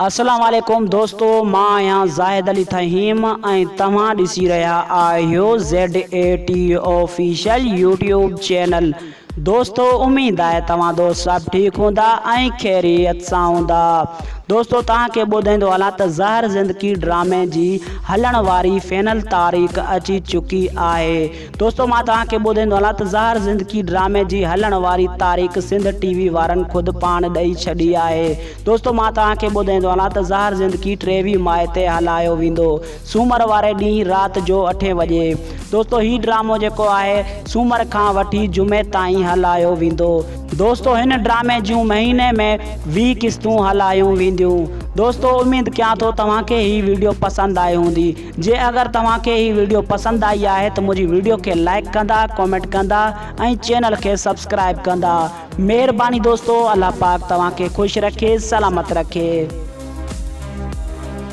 अस्सलाम वालेकुम दोस्तों, मां आहियां ज़ाहिद अली थहीम ऐं तव्हां ॾिसी रहिया आहियो ZAT ऑफिशियल यूट्यूब चैनल। दोस्तों उम्मीद है तव्हां दोस्त सभु ठीक हूंदा ऐं ख़ैरियत सां हूंदा। दोस्तों तव्हांखे ॿुधाईंदो हलां त ज़हर ज़िंदगी ड्रामे जी हलण वारी फाइनल तारीख़ अची चुकी आहे। दोस्तों मां तव्हांखे ॿुधाईंदो हलां त ज़हर ज़िंदगी ड्रामे जी हलण वारी तारीख़ सिंध TV वारनि ख़ुदि पाण ॾेई छॾी आहे। दोस्तों मां तव्हांखे ॿुधाईंदो हलां त ज़हर ज़िंदगी 23 माह ते हलायो वेंदो, सूमर वारे ॾींहुं राति जो 8 बजे। दोस्तों ही ड्रामो जेको आहे सूमर खां वठी जुमे ताईं हलायो वेंदो। दोस्तों हिन ड्रामे जूं महीने में 20 किस्तूं हलायूं वेंदियूं। दोस्तों उम्मीद कयां थो तव्हांखे ही वीडियो पसंद आई हूंदी। जे अगर तव्हांखे ही वीडियो पसंद आई आहे त मुंहिंजी वीडियो खे लाइक कंदा, कमेंट कंदा ऐं चैनल खे सब्सक्राइब कंदा। महिरबानी दोस्तों, अल्लाह पाक तव्हांखे खुश रखे, सलामत रखे।